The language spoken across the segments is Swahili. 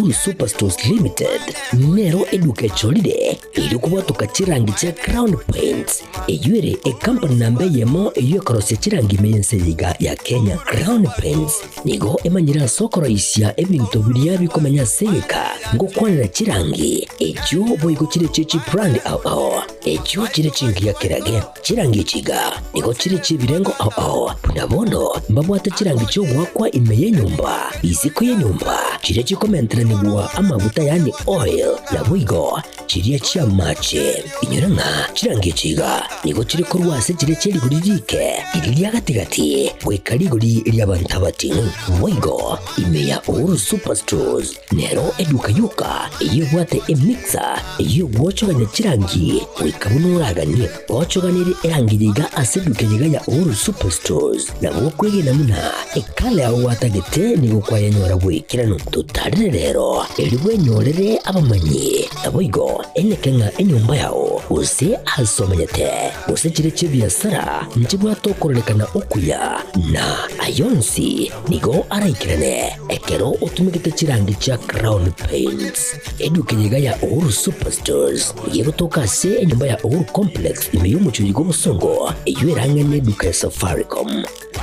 Uhuru Superstores Limited nero eduke cholide ili kubatuka chirangi cha Crown Paints eyuere company nambe yemo eyokorose chirangi meyenseyiga ya Kenya. Crown Paints nigo emanyira sokoro isya ebintu biria bikomanya seka ngo kwanira chirangi ekyo boyiko chire chichi brand ao ekyo chire chingi ya kirage chirangi chiga nigo chire chibirengo ao punabono mbabwate chirangi cyo gwakwa imeye nyumba iziko ye nyumba chire chikomentera nigwa amavuta yani oil na bwigo chiriya chia mache inyoranga chirangi chiga nigo chire kurwase chire chiri guririke iriya gatigati bwekariguri lyabantabati bwigo imeya Uhuru Superstores nero eduka yuka iyo bwate emixer iyo gwochoganya chirangi wikabunuraganye gwochoganire erangiriga aseduke yiga ya Uhuru Superstores na bwokwege namuna ekale aho watagete nigo kwayanyora bwikirano tutarire rero elibwe nyorere abamanyi abwigo Ekeonga enyumba yao use asomanyete use chire chibiasara njibwa tokorelekana okuya na ayonsi nigo araikirane ekero utumikite chirangi cha Crown Paints eduke yiga ya Uhuru Superstores yego tokase enyumba ya Uhuru Complex imeyumucho yigo busongo eyuerangene duka ya Safaricom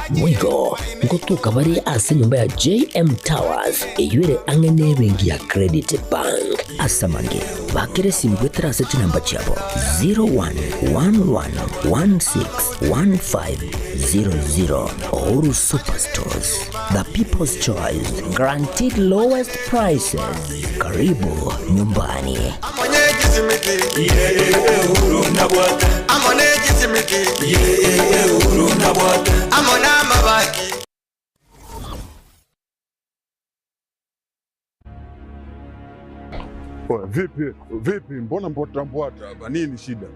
mwigo ngotuka bari ase nyumba ya JM Towers eyuere angene bengi ya Credit Bank asamange bakire simgwe trase chinamba chabo 0111161500. Uhuru Superstores, the people's choice, guaranteed lowest prices. Karibu nyumbani. Vipi, mbona mbota hapa? Nini shida?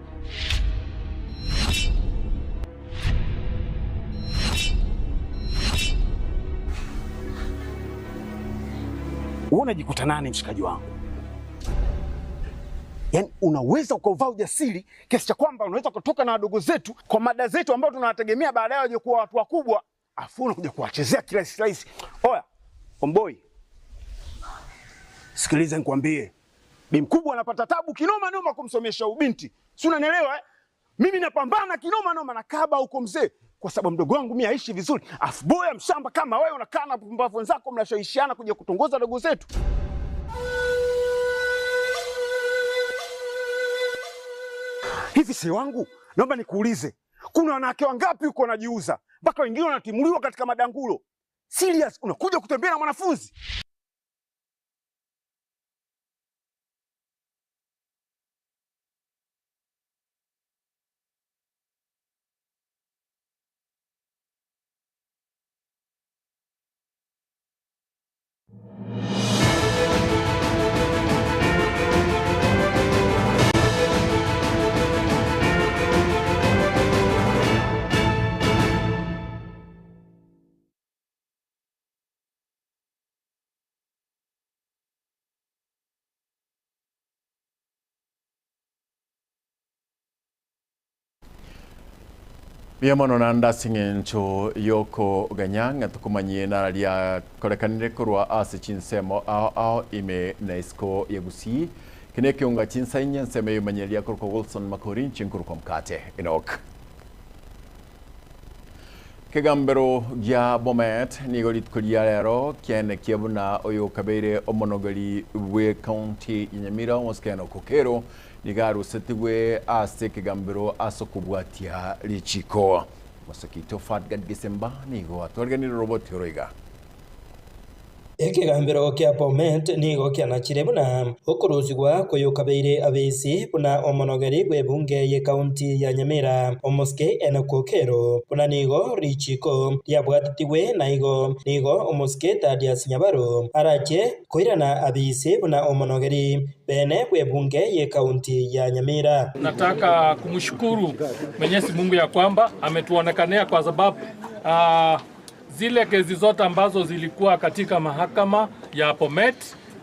Unajikuta nani mshikaji wangu? Yaani unaweza ukavaa ujasiri kiasi cha kwamba unaweza kutoka na wadogo zetu kwa mada zetu ambao tunawategemea baadaye waje kuwa watu wakubwa, afu unakuja kuwachezea kila slice. Oya, Omboi. Sikiliza nikwambie. Bi mkubwa anapata tabu kinoma noma kumsomesha ubinti. Si unanielewa eh? Mimi napambana kinoma noma na kaba huko mzee kwa sababu mdogo wangu mimi aishi vizuri. Afu boya mshamba kama wewe unakaa na pumbavu wenzako mnashawishiana kuja kutongoza dogo zetu. Hivi si wangu, naomba nikuulize. Kuna wanawake wangapi uko wanajiuza? Mpaka wengine wanatimuliwa katika madangulo. Serious, unakuja kutembea na mwanafunzi? Biamono nanda singencho yoko ganyanga tukumanyie na lia korekanire kurwa ase chinsemo ao ime naisko yegusi kine Ekeonga Chinsa Inye nseme yumanyelia kurko Wilson Makorin chinkurko Mkate Enock Kegambero gya bomet nigolit kulialero kiene kiabuna oyo kabere omonogari we county Nyamira moskeno kokero nigaru setiwe ase kegambero asokubwatia lichiko masakito fatgad Desemba nigo atorganira robot horoiga Ekegambero kia bomet nigo kianachire buna okorozigwa koyokabeire abesi buna omonogeri gwebunge ye county ya Nyamira omoske Enock buna nigo richiko lyabwatitiwe nigo omoske tadia sinyabaro arache koirana abesi buna omonogeri bene gwebunge ye county ya Nyamira. Nataka kumshukuru Mwenyezi Mungu ya kwamba ametuonekanea kwa sababu zile kesi zote ambazo zilikuwa katika mahakama ya Bomet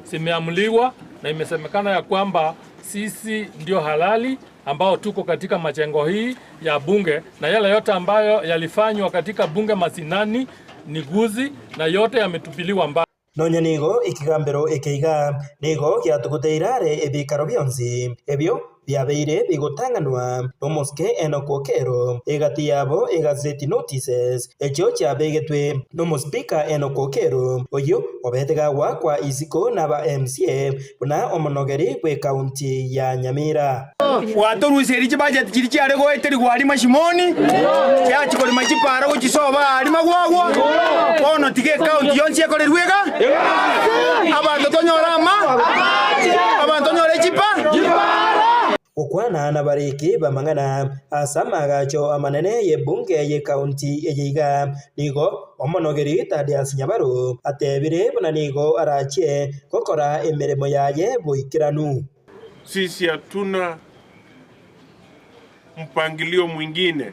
zimeamuliwa na imesemekana ya kwamba sisi ndio halali ambao tuko katika majengo hii ya bunge, na yale yote ambayo yalifanywa katika bunge masinani ni guzi na yote yametupiliwa mbali. nonya nigo ikigambiro ikeiga nigo giatuguteirare ebikaro bionsi ebyo byabeire bigotanganwa n'omoske Enock Okero egati yabo egaseti notices ekyo kyabegetwe n'omospika Enock Okero oyo obetegagwa kwa isiko n'aba MCA buna omonogeri bwe kaunti ya Nyamira watoruseri budget kiri cyare go eteri gwari mashimoni cyakikori machipara go kisoba ari magwagwo ono tige kaunti yonse yakorerwega abantu tonyorama abantu tonyore chipa okwana na bariki bamangana asamagacho amanene ye bunge ye kaunti ejiga nigo omonogeri Thaddeus Nyabaru atebire buna nigo arachie kokora emeremo yaye boikiranu. Sisi hatuna mpangilio mwingine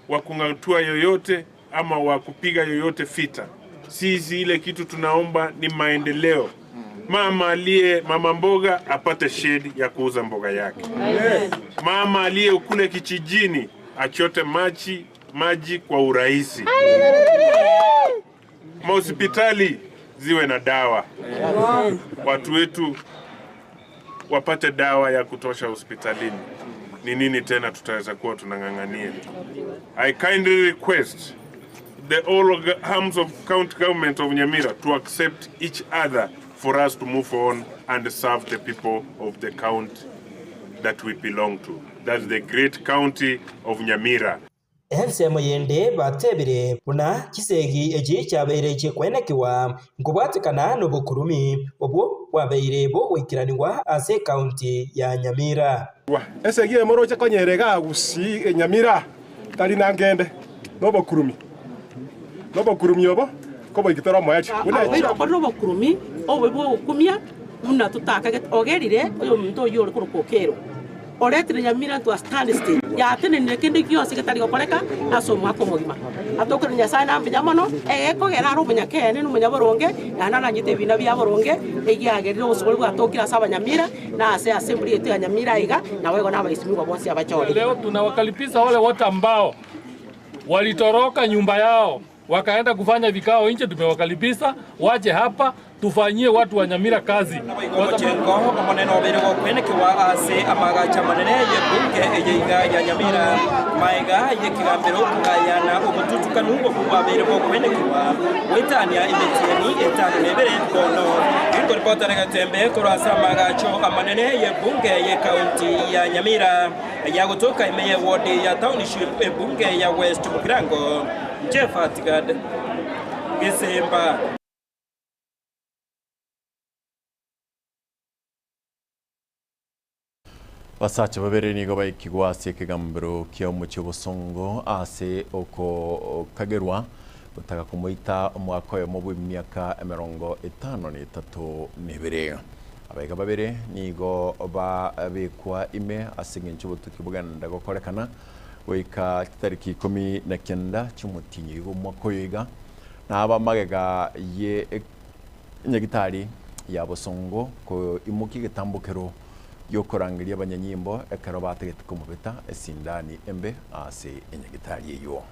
wa kung'atua yoyote ama wa kupiga yoyote fita. Sisi ile kitu tunaomba ni maendeleo. Mama mboga apate shedi ya kuuza mboga yake. Mama aliye kule kijijini achote maji kwa urahisi. Hospitali ziwe na dawa. Watu wetu wapate dawa ya kutosha hospitalini. Ni nini tena tutaweza kuwa tunang'ang'ania? I kindly request the all arms of county government of Nyamira to accept each other for us to move on and serve the people of the county that we belong to. That's the great county of Nyamira. Ensemo yende batebire buna kisegi eji cyabeire kikwenekiwa ngubwatikana n'obukurumi obwo bwabeire bo wikiranirwa ase county ya Nyamira. Esegi emoro cyakonyerega gusi Nyamira tari nangende n'obukurumi obo kobo igitoro moyachi n'obukurumi obo bwo kumya muna tutaka ogerire oyo muntu yoro kurukokero oretire Nyamira to stand still ya tene ne kende kiyose ketari gokoreka nasomo akomogima atokore Nyasaye nambinya mono ekogera aro munyakene n'umunyaboronge na nyite bina bya boronge egiagerire osuburi bwatokira saba Nyamira na assembly yetu ya Nyamira iga na wego na baisimiwa bonsi abachori. Leo tunawakalipiza wale wote ambao walitoroka nyumba yao wakaenda kufanya vikao nje, tumewakalipisa waje hapa tufanyie watu wa Nyamira kazi. Kwa sababu maneno bere go kwenekiwa ase amagacha manene ye bunge ejiga ya Nyamira maiga ye kigambiro kugayana obututuka nungo kuba bere go kwenekiwa wetania imetieni etani nebere kono ingo reporter Getembe kurasa amagacho amanene ye bunge ye kaunti ya Nyamira ya kutoka imeye ward ya township e bunge ya West Mukirango Jefatigad Gesemba. Basacha babere nigo baikigwa ase kigambiro kya omuche bosongo ase oko kagerwa gutaka kumuita omwaka oyo mu myaka 53 nebere abaiga babere nigo babekwa ime ase ngencho butuki buganda gokorekana goika tariki 19 cyumutinyi go mwaka oyo na abamagega ye nyagitari ya bosongo ko imuki gitambukero yokorangiria abanyanyimbo ekero bategete kumubita esindani embe ase enyagitari eyo.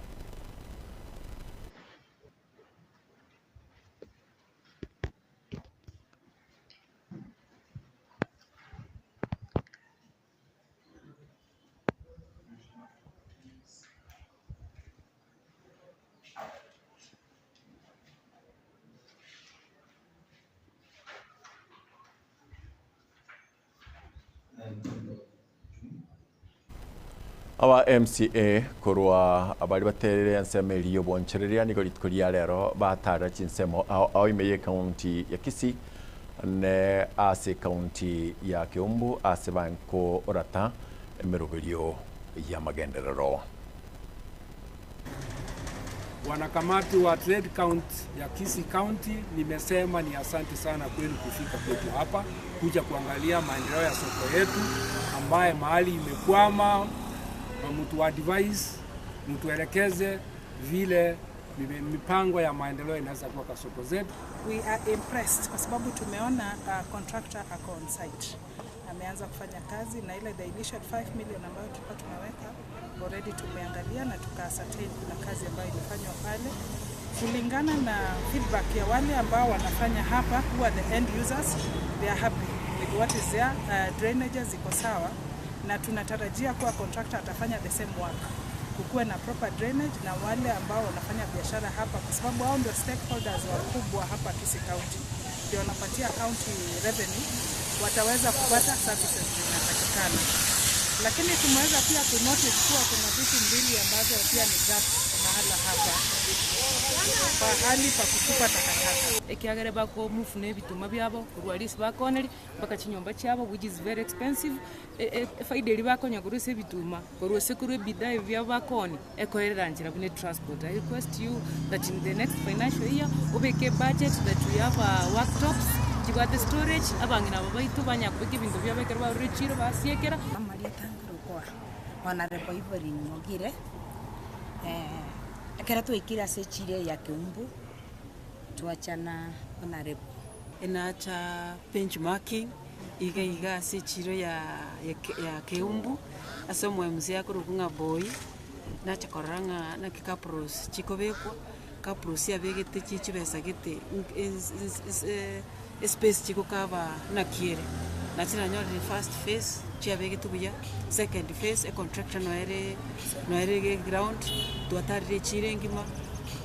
Aba MCA korwa abali baterere ansemeli yo bonchereria nigo litkoria lero batara chinsemo au imeye county ya Kisii ne ase county ya Kiumbu ase banko orata emerogelio ya magenderero. Wanakamati wa Trade County ya Kisii County nimesema ni asante sana kwenu kufika kwetu hapa kuja kuangalia maendeleo ya soko yetu ambaye mahali imekwama, mtu advise, mtu elekeze vile mipango ya maendeleo inaweza kuwa kwa soko zetu. We are impressed kwa sababu tumeona contractor ako on site. Ameanza kufanya kazi na ile the initial 5 million ambayo tulikuwa tumeweka already tumeangalia na tukaascertain kuna kazi ambayo imefanywa pale. Kulingana na feedback ya wale ambao wanafanya hapa, who are the end users, they are happy with what is there. Drainages ziko sawa na tunatarajia kuwa contractor atafanya the same work, kukuwe na proper drainage, na wale ambao wanafanya biashara hapa, kwa sababu hao ndio stakeholders wakubwa hapa Kisii County, ndio wanapatia county revenue, wataweza kupata services zinatakikana. Lakini tumeweza pia kunotice kuwa kuna vitu mbili ambazo pia ni gaps mahala hapa, pahali pa kutupa takataka. Ekiagere bako mufune bituma byabo kurwalisi bakoneri mpaka chinyomba cyabo, which is very expensive. Faida iri bakonya kuruse bituma kuruse kuri bidai bya bakoni ekoherangira bune transport. I request you that in the next financial year ubeke budget that we have workshops, the storage abangina babaitu banyakubika ibintu byabekera ba rechiro basiekera amari tangruko wana repo ibori mogire akera tuikira sechire ya Keumbu tuachana ona repo enacha benchmarking iga sechiro ya Keumbu asomwe mzee akurukunga boy nacha koranga na kikapros chikobekwa kapros ya begete chichibesa gete space chiko kava na kiere na tina nyori first phase chia bege tubuya, second phase a contractor no ere ground to atari chire ngima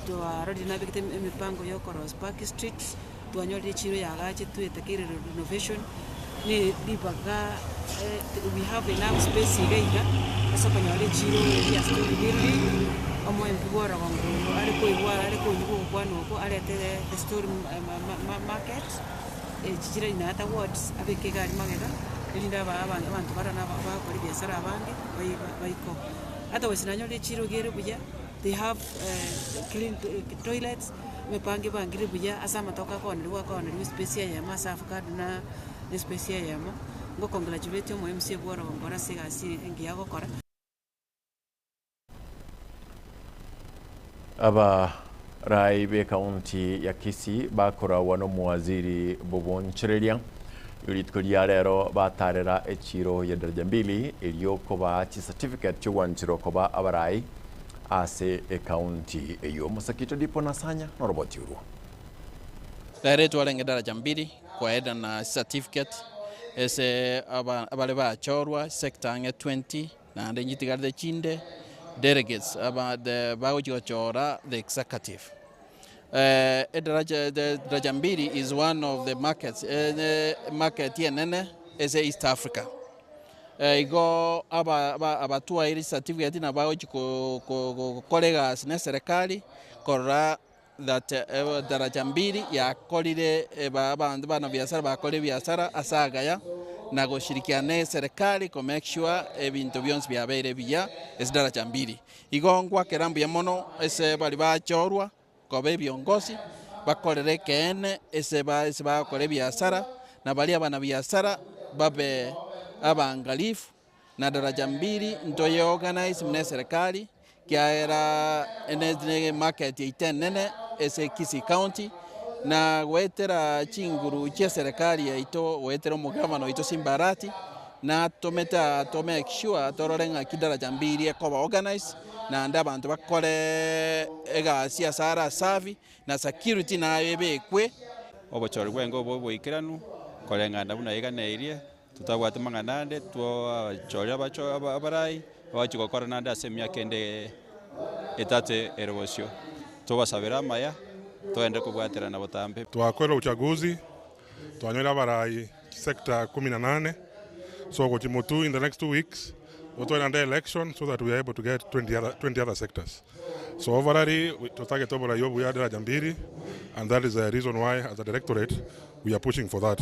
to arodi na bege mipango yo Koros Park Street to anyori chiro ya gache tu etakire renovation ni dibaga we have enough space iga so kanyori chiro ya story building omo empibora wangu ariko yuko kwano ko arete the story market chichira ina hata wards abeke gari magega linda abantu barana bakora biashara abandi bayiko hata wasinanyo le chiro gere buya they have clean toilets mepange bangire buya asama toka kona liwa kona liwa space ya masafu kaduna space ya mo ngo congratulate mo MC bora ngora sigasi ngiya gukora aba rai be kaunti ya Kisii bakora wano muwaziri bobonchereria yuritkuria rero batarera echiro ya daraja mbili iliyokoba chi certificate cyo wanchiro koba abarai ase kaunti eyo musakito dipo nasanya no roboti uru lere twalenge daraja mbili kwa eda na certificate ese abale bachorwa sector ange 20 na ndengitigarde chinde delegates about the Bauchora, the executive. Daraja mbili is one of the markets. Market here is East Africa. Igo abatua ili certificate na Bauchiko colleagues na serikali kora that daraja mbili ya kolide bana biashara bakole biashara asagaya na kushirikiana serikali ko make sure ebintu byonse byabere biya daraja mbili igongwa kerambu ya mono ese bali bachorwa ko be byongozi bakolere kene ese bakole biashara na bali abana biashara babe abangalifu na daraja mbili ntoyo organize mne serikali kiara ene market itenene ese Kisii County na wetera chinguru cha serikali ya ito wetera mugavano ito Simbarati na tometa to make sure tororenga kidaraja mbili ekoba organize na ndabantu bakole ega siasara savi na security na yebekwe obochori bwengo boikiranu kolenga ndabuna iganeirie tutagwate manganande two chori abarai bachikokora nanda semya kende etate erosio tubasabira maya tuende kubwatira na botambe twakora uchaguzi twanyola barai sector 18 so gochimutu in the next 2 weeks we're under election so that we are able to get 20 other sectors. So overall we target over yobu ya daraja mbili, and that is the reason why as a directorate we are pushing for that.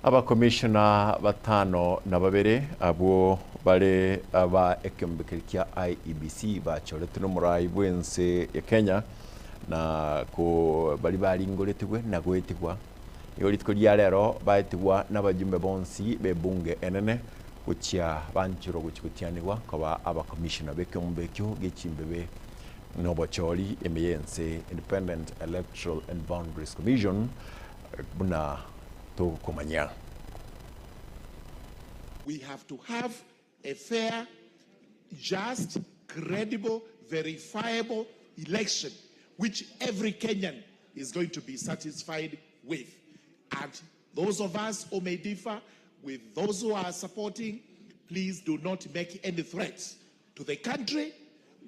Aba commissioner batano na babere abo bale aba ekembekirkia IEBC bachorete no murai bwense ya Kenya na ko bali balingoletigwe na gwetigwa yoritkuria rero baetigwa n'abajumbe bonsi bebunge enene gucia banchiro guchikutianirwa koba aba commissioner bekombekyo gichimbebe nobochori emeyense Independent Electoral and Boundaries Commission buna to kumanya. We have to have a fair, just, credible, verifiable election, which every Kenyan is going to be satisfied with. And those of us who may differ with those who are supporting, please do not make any threats to the country.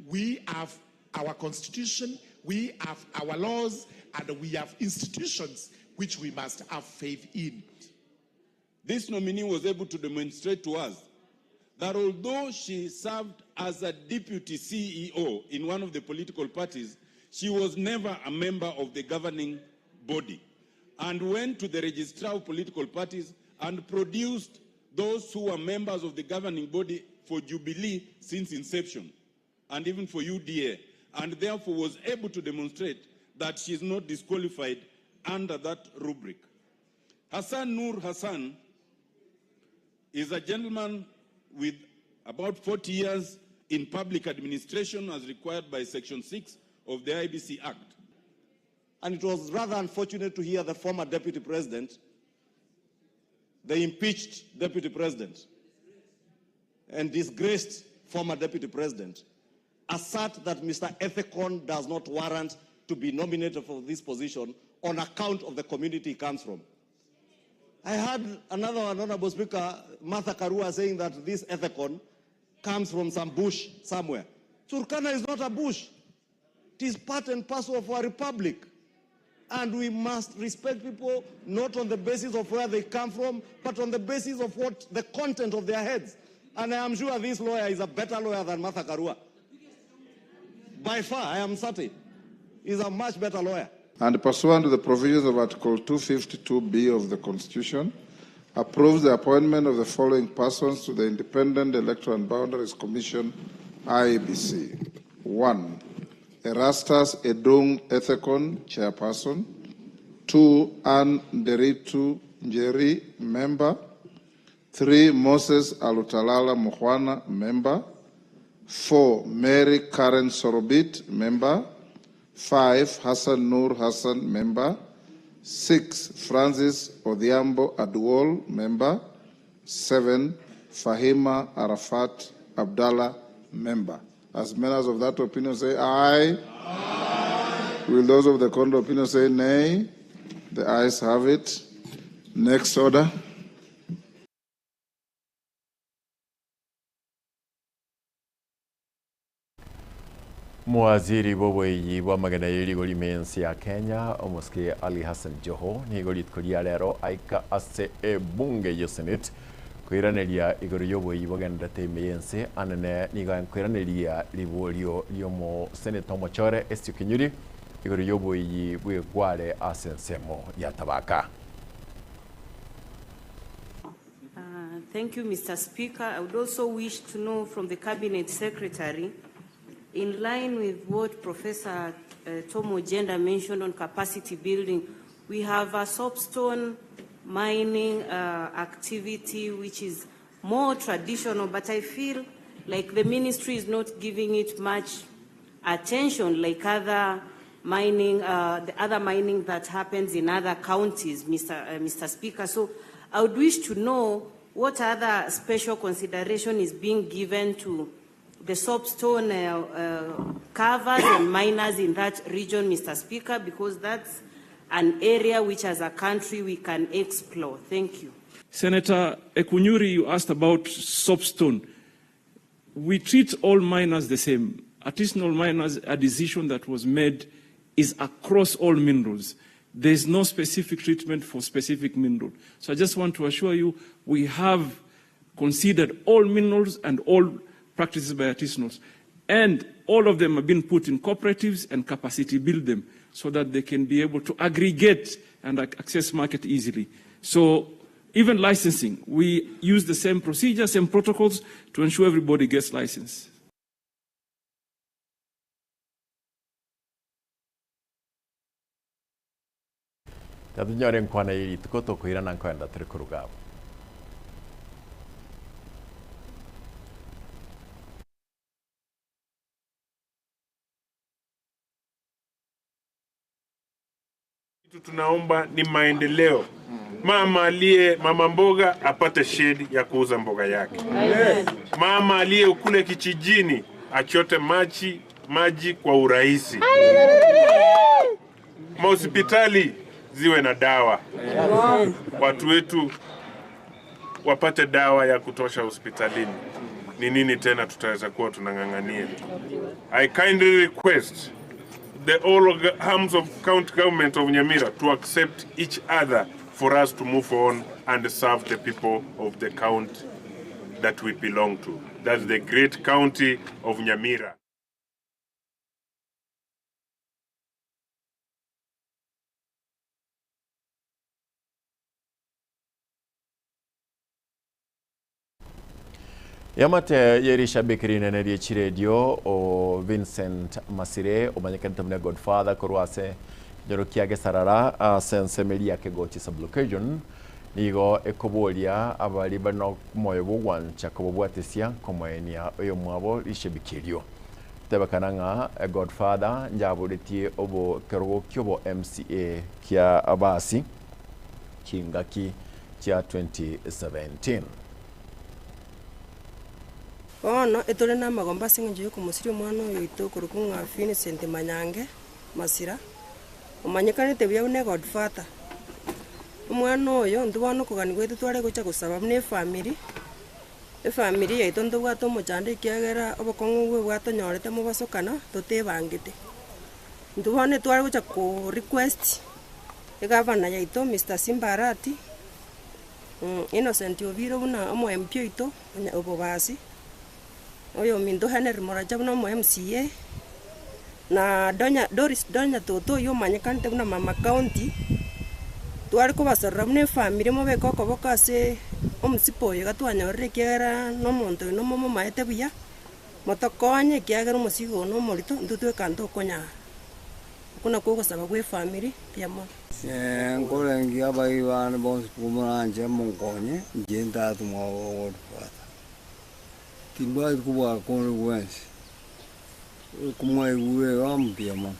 We have our constitution, we have our laws, and we have institutions which we must have faith in. This nominee was able to demonstrate to us that although she served as a deputy CEO in one of the political parties, she was never a member of the governing body, and went to the registrar of political parties and produced those who were members of the governing body for Jubilee since inception, and even for UDA, and therefore was able to demonstrate that she is not disqualified under that rubric. Hassan Nur Hassan is a gentleman with about 40 years in public administration as required by Section 6 of the IBC Act. And it was rather unfortunate to hear the former deputy president, the impeached deputy president, and disgraced former deputy president, assert that Mr. Ekeonga does not warrant to be nominated for this position on account of the community he comes from. I heard another honorable speaker, Martha Karua, saying that this Ekeonga comes from some bush somewhere. Turkana is not a bush. It is part and parcel of our republic. And we must respect people not on the basis of where they come from, but on the basis of what the content of their heads. And I am sure this lawyer is a better lawyer than Martha Karua. By far, I am certain. He's a much better lawyer. And pursuant to the provisions of Article 252B of the Constitution, approves the appointment of the following persons to the Independent Electoral and Boundaries Commission, IEBC. 1. Erastus Edung Ekeonga, Chairperson. 2. Ann Nderitu Njeri, Member. 3. Moses Alutalala Muhwana, Member. 4. Mary Karen Sorobit, Member. 5. Hassan Nur Hassan, Member. 6. Francis Odhiambo Aduol, Member. 7. Fahima Arafat Abdallah, Member. As members of that opinion say aye. Aye. Will those of the contrary opinion say nay? The ayes have it. Next order. Mwaziri w'ubuyi bw'amagana y'irigori mensi ya Kenya omuske Ali Hassan Joho ni gorit kuria lero aika ase bunge yo Senate kwiraneria igoro y'ubuyi bw'aganda temeyense anene niga kwiraneria libolio lyomo Senator Mochore Estikinyuri igoro y'ubuyi bw'egware asensemo ya tabaka. Thank you, Mr. Speaker. I would also wish to know from the Cabinet Secretary, in line with what Professor Tomo Jenda mentioned on capacity building, we have a soapstone mining activity which is more traditional, but I feel like the ministry is not giving it much attention like other mining, the other mining that happens in other counties, Mr. Speaker. So I would wish to know what other special consideration is being given to the soapstone covers and miners in that region, Mr. Speaker, because that's an area which as a country we can explore. Thank you. Senator Ekunyuri, you asked about soapstone. We treat all miners the same. Artisanal miners, a decision that was made is across all minerals. There's no specific treatment for specific mineral. So I just want to assure you, we have considered all minerals and all practices by artisanals. And all of them have been put in cooperatives and capacity build them so that they can be able to aggregate and access market easily. So even licensing, we use the same procedures, same protocols to ensure everybody gets licensed. Tatunyore nkwana iri tukoto kuira nankwenda turi ku rugabo. Kitu tunaomba ni maendeleo. mama mboga apate shade ya kuuza mboga yake. Mama aliye kule kijijini achote maji kwa urahisi. Hospitali ziwe na dawa. Watu wetu wapate dawa ya kutosha hospitalini. Ni nini tena tutaweza kuwa tunang'ang'ania? I kindly request the all arms of county government of Nyamira to accept each other for us to move on and serve the people of the county that we belong to. That's the great county of Nyamira. Yamate yerisha bikiri nene riechi radio o Vincent Masire o manyekanta mne Godfather korwase njorokiage sarara sensemeli yake goti sublocation nigo ekobolia abali bano moyo bugwancha kobobwatesia komoenia oyo mwabo rishebikirio tebakananga Godfather njaburitie obo kerogo kyobo MCA kia abasi kingaki cha 2017. Ono etore na magomba singe ku musiri mwana oyo itokuru kunga Vincent Manyange Masira omanyekane tebya une Godfather omwana oyo ndubano kugani gwetu tware gocha gusaba ne family yaito ndubwato mujande kiagera obokongo bwe bwatonyorete mu basokana totebangite ndubane tware gocha ku request egavana yaito Mr. Simbarati Innocent Obiro buna omo MP ito obobasi oyo mindo Henry Moraja buna mo MCA na Doris Donya toto yo manyekante buna mama county twari ko basarra mune family mo beko ko bokase omusipo yo gatwanyorere kiagera no monto no momo maete buya motokonye kiagera musigo no morito ndutwe kanto konya kuna ko gusaba gwe family piamo ngolengi abayiwana bonse kumanje mungonye ngenda tumo timba kuba consequence kumwe uwe ampiamo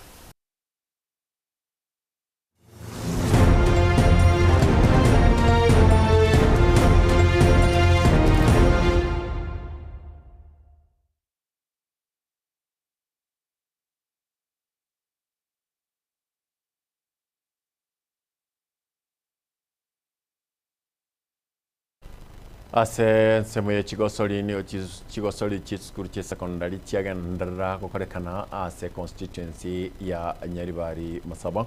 ase nsemo ya chigosoli ni chigosoli chiskuru cha secondary chiagendera kokorekana ase constituency ya Nyaribari Masaba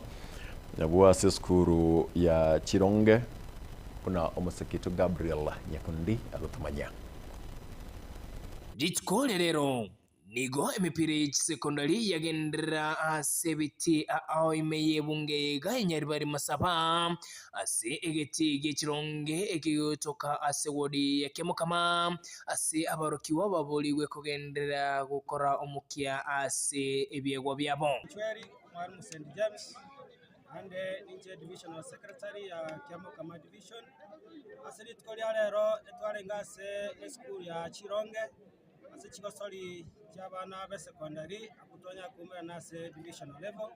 nabwa ase skuru ya Chironge kuna omusekito Gabriel Nyakundi alutumanya ditkolerero nigo emipira y'ekisecondary yagendera ase biti ao imeye bunge ga Nyaribari Masaba ase egeti gechironge ekiyotoka ase wodi yakemukama ase abarokiwa baboliwe kugendera gukora omukia ase ebyegwa byabo Chweri Mwarimu St. James and Inye divisional secretary ya Kiamukama division ase ditkolia lero etwarenga ase school ya Chironge ase chigosoli cy'abana be secondary akutonya kumera nase divisional level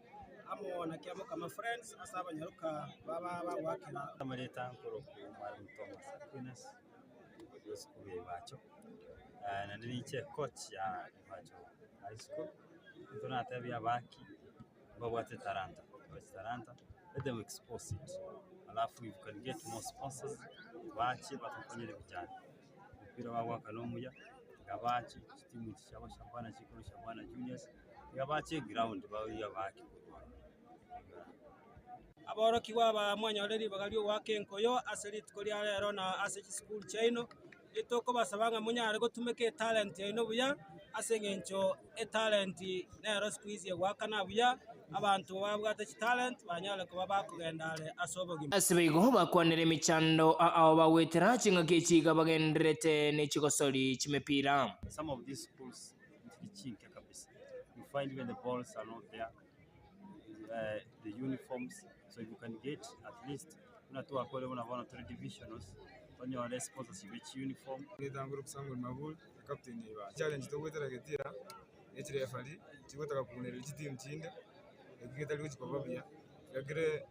amo na Kiamukama friends asa abanyaruka baba bagwakira amaleta nkoro ku Mwarimu Thomas Aquinas yo school yabacho na ndiche coach ya bacho high school tunatabia baki babwate Taranta let them expose it alafu you can get more sponsors bachi batakonyere bijana mpira wao kanomuya gabachi timu cyabo shambana chiko shambana juniors gabachi ground bawiya baki aboroki waba mwanya already bagali wake nkoyo aselit kolia lero na ase school chaino itoko basabanga munyare go tumeke talent ino buya asengencho talent nero squeeze yakana buya abantu babwate talent banyale kuba bakugendale asobogi asibigo bakwanira emichando ao bawetera chinga kechiga bagenderete ne chigosoli chimepira. Some of these schools fichinke kabisa you find when the balls are not there the uniforms so you can get at least unatoa kole unaona 3 divisionals onye wale sponsorship uniform nitanguru kusangura mabul captain iba challenge to wetera getira echire fali chigotaka kunera team chinde ekigeta lwiki bababia yagire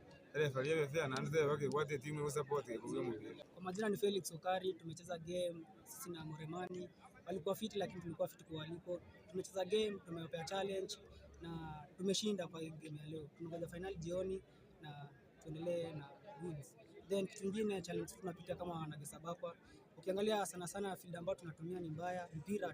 Kwa majina ni Felix Okari, tumecheza game sisi na Muremani. Walikuwa fit lakini tulikuwa fit kuwaliko. Tumecheza game, tumewapea challenge na tumeshinda kwa game ya leo. Tunangoja final jioni na tuendelee na wins. Then kitu kingine challenge tunapitia kama wanagesabakwa. Ukiangalia sana field ambayo tunatumia ni mbaya, mpira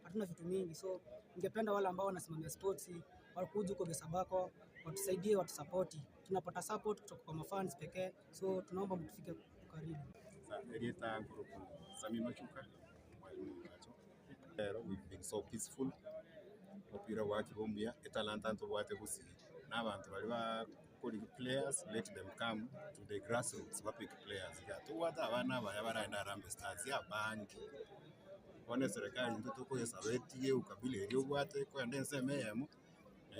hatuna vitu mingi. So ningependa wale ambao wanasimamia sports wakuja huko Gesabako, watusaidie, watusapoti. Tunapata support kutoka kwa mafans pekee. So tunaomba mtufike karibu. We've been so peaceful. Opira waki bombia etalanta to wate kusi. Na abantu bali ba players, let them come to the grassroots pick players. Ya to wata abana baraenda Harambee Stars ya banki. One serikali ndio ko yesabeti ukabile ryo gwate ko ndense meyemo.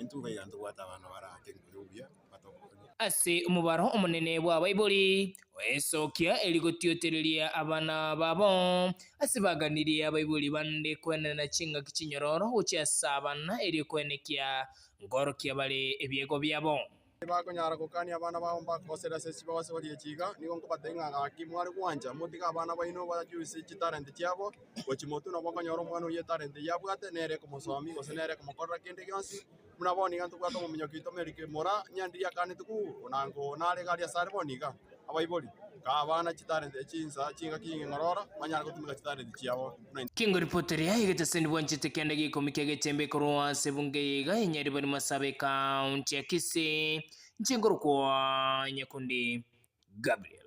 Ntuga yandu wata abana barake nkuyubya batoko. Ase umubaro umunene bwa Bible wesokia eligotiotereria abana babo asibaganiriye abayibuli bande kwena na chinga kicinyororo ucyasabana eri kwenekia ngorokia bale ebyego byabo bakonyara kokania abana babo bakosera sesi bose bari kiga nigo ngobatenga ngaki mwari kwanja mutiga abana baino bajuisi talent cyabo gochimotu no bakonyoro mwana uye talent yabwate nere kumusomi gose nere kumukora kende gyonsi munaboni gantu kwato mumenyo kito merike mora nyandi yakane tuku nango nare garia sare boniga abayiboli ka abana talent Chinsa chinga kingi ngorora manyara gutumika talent cyabo Kingo reporter ya Getembe wanchite kende gikomike Getembe korwa sebunge ga Inyari bari masabe county ya Kisii nchingoro kwa Nyakundi Gabriel.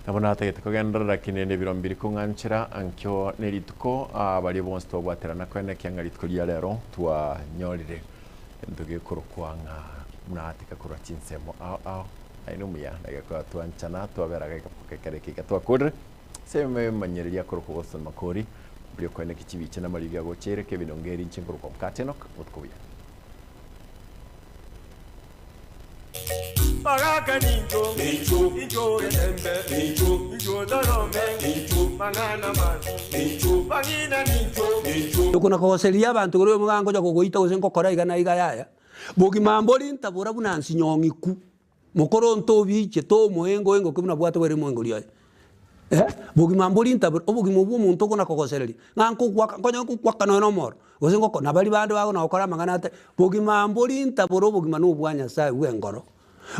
Nabona tegete kugendera kinene birombiri kunganchira ankyo nerituko abali bonse tobwaterana kwene kyangaritkulia lero twa nyorire nduge kurukwanga munatika kura Chinsemo ainumya ndagakwa twanchana twaberaga kakekereka twakodre seme manyeria kurukosa makori byo kwene kichibiche na maliga gochere kebinongeri nchinguru kwa Mkate Enock utkuya Magaka ninjo, ninjo Getembe, ninjo Dorome, mangana mazi, bagina ninjo. Kuna koseria abantu kuri mugango ja kugoita usengo kora igana igaya. Bogi mambori ntabura bunansi nyongiku. Mukoro ntobiche to muhengo kubuna bwato were mwengo liya. Bogi mambori ntabura obogi mubu muntu kuna koseria. Nganko kwaka konya kwaka no moro. Usengo kona bali bando bago na okora mangana ate. Bogi mambori ntabura bogi manu bwanya sai wengoro.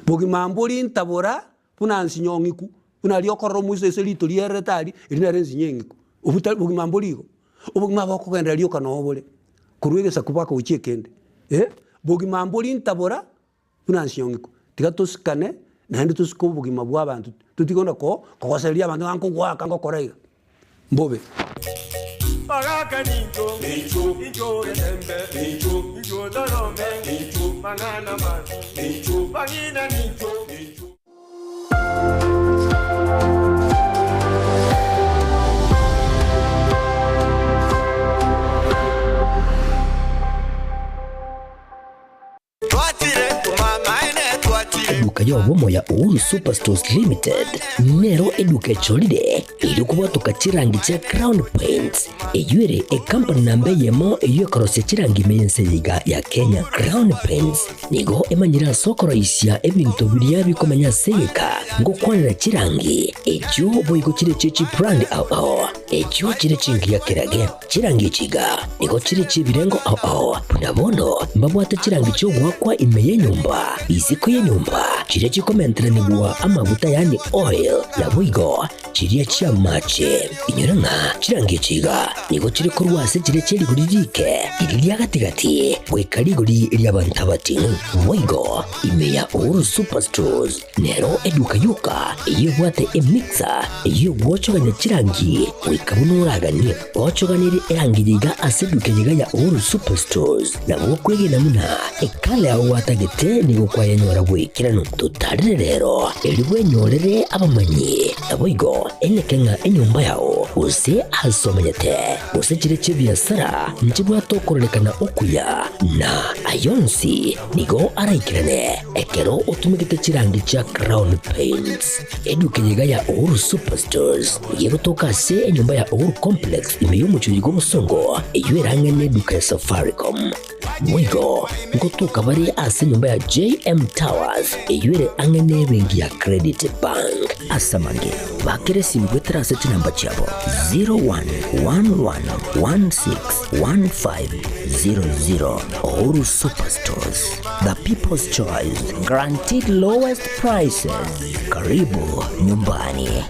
Bogi mambori ntabura bunansi nyongiku. Bunali okoro muise selito liere tali ina renzi nyengiku. Ubuta bogi mambori go. Bogi maboko kenda lioka no obole. Kuruege sakubaka uchekende. Bogi mambori ntabura bunansi nyongiku. Tiga tusikane na ndi tusiko bogi mabwa abantu. Tutikona ko koseria abantu anko gwaka ngo korega. Mbobe. Magaka ninjo, ninjo Getembe, ninjo Dorome, mangana mazi, bagina ninjo. Eduka yobomo ya Uhuru Superstores Limited nero eduka cholide ili kubatuka chirangi cha Crown Paints eyure company nambe yemo iyo karose chirangi meyense yiga ya Kenya. Crown Paints nigo emanyira sokoro isya ebintu biriya bikomanya seka ngo kwanira chirangi ejo boyiko chire chichi brand ao ejo chire chingi ya kirage chirangi chiga nigo chire chibirengo ao punabono mbabwata chirangi cyo gwakwa imeye nyumba iziko ye nyumba chire chikomentre nibwa amavuta yani oil na bwigo chiriya chia mache inyoranga chirangi chiga nigo chire kurwase chire chiri kuririke iriya gatigati gwekari guri iriya bantabati bwigo imeya Uhuru Superstores nero eduka yuka iyo bwate emixer iyo gwochoganya chirangi wikabunuragani gwochoganire erangiriga aseduke yiga ya Uhuru Superstores na bwokwege namuna ekale aho watagete nigo kwayanyora bwikirano tutarire rero eliwe nyorere abamanyi nabwigo enekenga enyumba yao use asomanyete use chire chibiasara nchibwa tokorelekana okuya na ayonsi nigo araikirane ekero utumikite chirangi cha Crown Paints. Eduka nyega ya Uhuru Superstores yego toka se nyumba ya Uhuru Complex imeyumu chujigo musongo eyuera ngene duka ya Safaricom. Mwigo ngotoka bari ase nyumba ya JM Towers eyuere angene bengi ya Credit Bank. Asamange bakere simbwetra seti namba chabo 0111161500. Uhuru Superstores, the people's choice, guaranteed lowest prices. Karibu nyumbani.